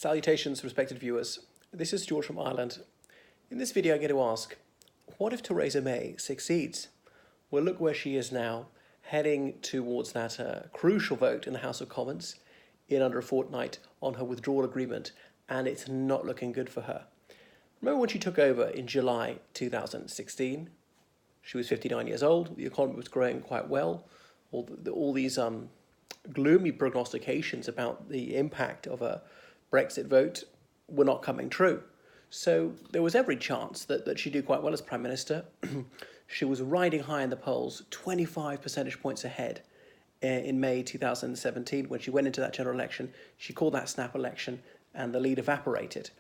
Salutations, respected viewers. This is George from Ireland. In this video, I'm going to ask, what if Theresa May succeeds? Well, look where she is now, heading towards that crucial vote in the House of Commons in under a fortnight on her withdrawal agreement, and it's not looking good for her. Remember when she took over in July 2016? She was 59 years old, the economy was growing quite well, all these gloomy prognostications about the impact of a Brexit vote were not coming true. So there was every chance that she'd do quite well as Prime Minister. She was riding high in the polls, 25 percentage points ahead in May 2017. When she went into that general election, she called that snap election and the lead evaporated.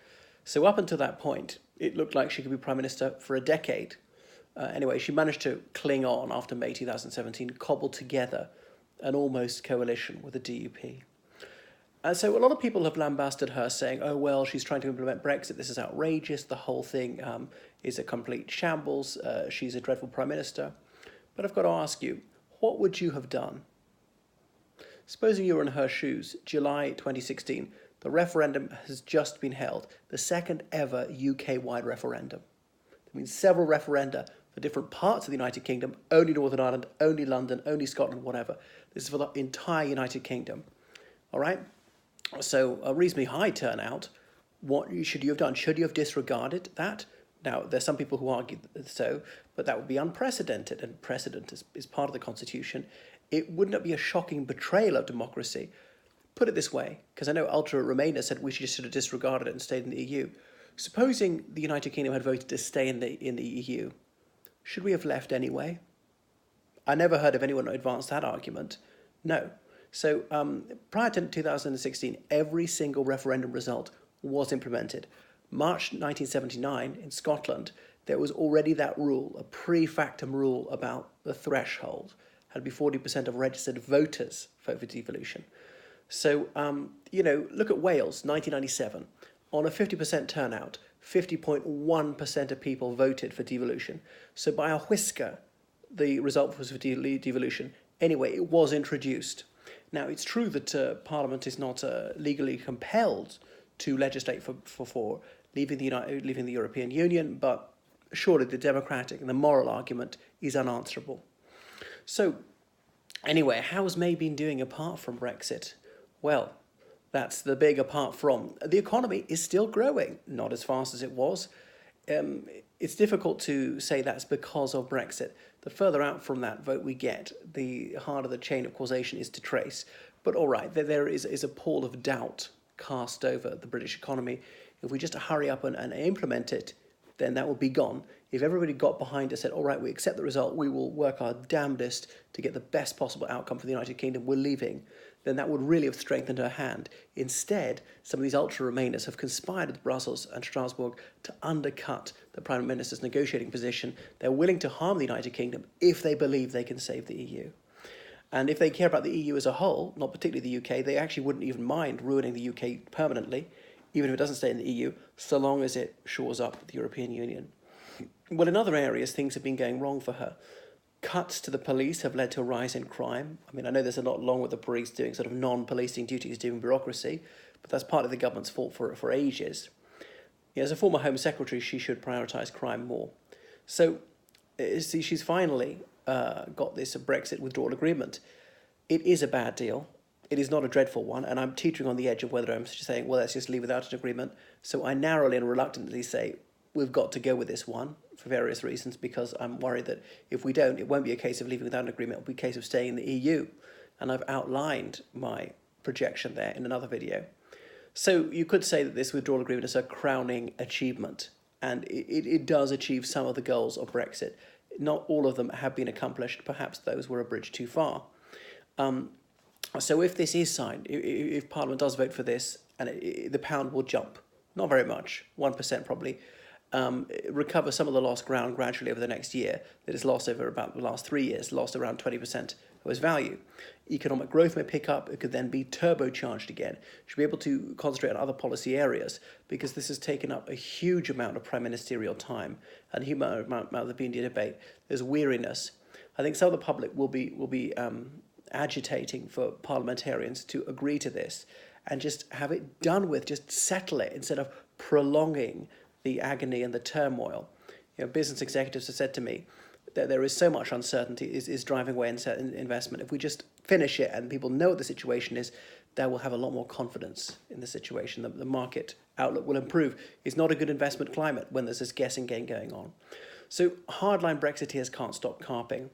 So up until that point, it looked like she could be Prime Minister for a decade. Anyway, she managed to cling on after May 2017, cobbled together an almost coalition with the DUP. And so a lot of people have lambasted her, saying, oh, well, she's trying to implement Brexit. This is outrageous. The whole thing is a complete shambles. She's a dreadful Prime Minister. But I've got to ask you, what would you have done? Supposing you were in her shoes, July 2016, the referendum has just been held, the second ever UK-wide referendum. That means several referenda for different parts of the United Kingdom, only Northern Ireland, only London, only Scotland, whatever. This is for the entire United Kingdom. All right? So a reasonably high turnout. What should you have done? Should you have disregarded that? Now, there's some people who argue so, but that would be unprecedented, and precedent is part of the Constitution. Wouldn't it be a shocking betrayal of democracy? Put it this way, because I know ultra-Remainers said we should have disregarded it and stayed in the EU. Supposing the United Kingdom had voted to stay in the EU, should we have left anyway? I never heard of anyone advance that argument. No. So prior to 2016, every single referendum result was implemented. March 1979 in Scotland, there was already that rule, a pre-factum rule about the threshold. Had to be 40% of registered voters vote for devolution. So, look at Wales, 1997. On a 50% turnout, 50.1% of people voted for devolution. So by a whisker, the result was for devolution. Anyway, it was introduced. Now, it's true that Parliament is not legally compelled to legislate for leaving the European Union, but surely the democratic and the moral argument is unanswerable. So, anyway, how's May been doing apart from Brexit? Well, that's the big apart from. The economy is still growing, not as fast as it was. It's difficult to say that's because of Brexit. The further out from that vote we get, the harder the chain of causation is to trace. But all right, there is a pall of doubt cast over the British economy. If we just hurry up and implement it, then that will be gone. If everybody got behind us and said, all right, we accept the result, we will work our damnedest to get the best possible outcome for the United Kingdom, we're leaving, then that would really have strengthened her hand. Instead, some of these ultra-Remainers have conspired with Brussels and Strasbourg to undercut the Prime Minister's negotiating position. They're willing to harm the United Kingdom if they believe they can save the EU. And if they care about the EU as a whole, not particularly the UK, they actually wouldn't even mind ruining the UK permanently, even if it doesn't stay in the EU, so long as it shores up the European Union. Well, in other areas, things have been going wrong for her. Cuts to the police have led to a rise in crime. I mean, I know there's a lot wrong with the police doing sort of non-policing duties, doing bureaucracy, but that's partly the government's fault for ages. As a former Home Secretary, she should prioritise crime more. So, see, she's finally got this Brexit withdrawal agreement. It is a bad deal. It is not a dreadful one, and I'm teetering on the edge of whether I'm saying, well, let's just leave without an agreement. So I narrowly and reluctantly say, we've got to go with this one for various reasons, because I'm worried that if we don't, it won't be a case of leaving without an agreement, it'll be a case of staying in the EU. And I've outlined my projection there in another video. So you could say that this withdrawal agreement is a crowning achievement, and it does achieve some of the goals of Brexit. Not all of them have been accomplished. Perhaps those were a bridge too far. So if this is signed, if Parliament does vote for this, and the pound will jump, not very much, 1% probably, recover some of the lost ground gradually over the next year that is lost over about the last 3 years, lost around 20% of its value. Economic growth may pick up, it could then be turbocharged again. Should be able to concentrate on other policy areas, because this has taken up a huge amount of prime ministerial time and a huge amount of the media debate. There's weariness. I think some of the public will be agitating for parliamentarians to agree to this and just have it done with, just settle it instead of prolonging the agony and the turmoil. Business executives have said to me that there is so much uncertainty is driving away investment. If we just finish it and people know what the situation is, they will have a lot more confidence in the situation. The market outlook will improve. It's not a good investment climate when there's this guessing game going on. So hardline Brexiteers can't stop carping.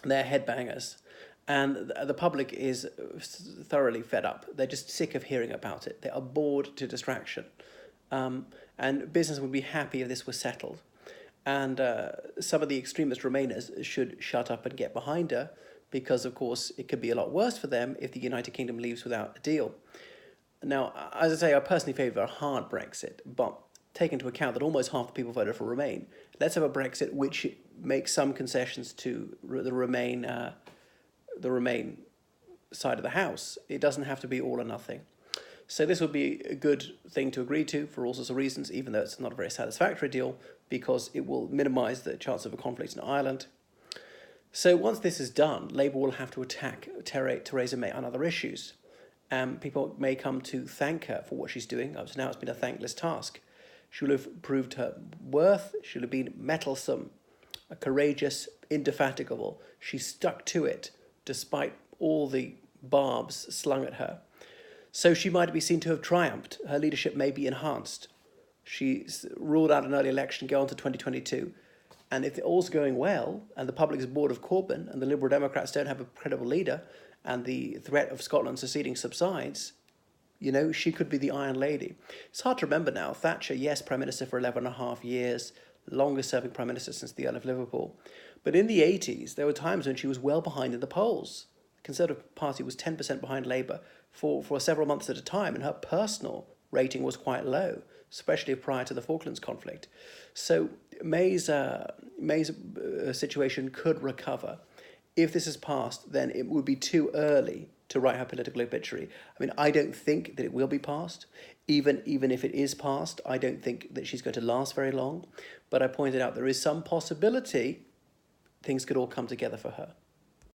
They're headbangers. And the public is thoroughly fed up. They're just sick of hearing about it. They are bored to distraction. And business would be happy if this was settled. And some of the extremist Remainers should shut up and get behind her, because, of course, it could be a lot worse for them if the United Kingdom leaves without a deal. Now, as I say, I personally favour a hard Brexit, but take into account that almost half the people voted for Remain. Let's have a Brexit which makes some concessions to the Remain side of the house. It doesn't have to be all or nothing. So this would be a good thing to agree to for all sorts of reasons, even though it's not a very satisfactory deal, because it will minimise the chance of a conflict in Ireland. So once this is done, Labour will have to attack Theresa May on other issues. People may come to thank her for what she's doing. Up to now, it's been a thankless task. She will have proved her worth. She will have been mettlesome, courageous, indefatigable. She stuck to it despite all the barbs slung at her. So she might be seen to have triumphed. Her leadership may be enhanced. She's ruled out an early election, go on to 2022. And if all's going well, and the public is bored of Corbyn, and the Liberal Democrats don't have a credible leader, and the threat of Scotland seceding subsides, she could be the Iron Lady. It's hard to remember now. Thatcher, yes, Prime Minister for 11 and a half years, longest-serving Prime Minister since the Earl of Liverpool. But in the 80s, there were times when she was well behind in the polls. The Conservative Party was 10% behind Labour for several months at a time, and her personal rating was quite low, especially prior to the Falklands conflict. So May's situation could recover. If this is passed, then it would be too early to write her political obituary. I mean, I don't think that it will be passed. Even if it is passed, I don't think that she's going to last very long. But I pointed out there is some possibility things could all come together for her.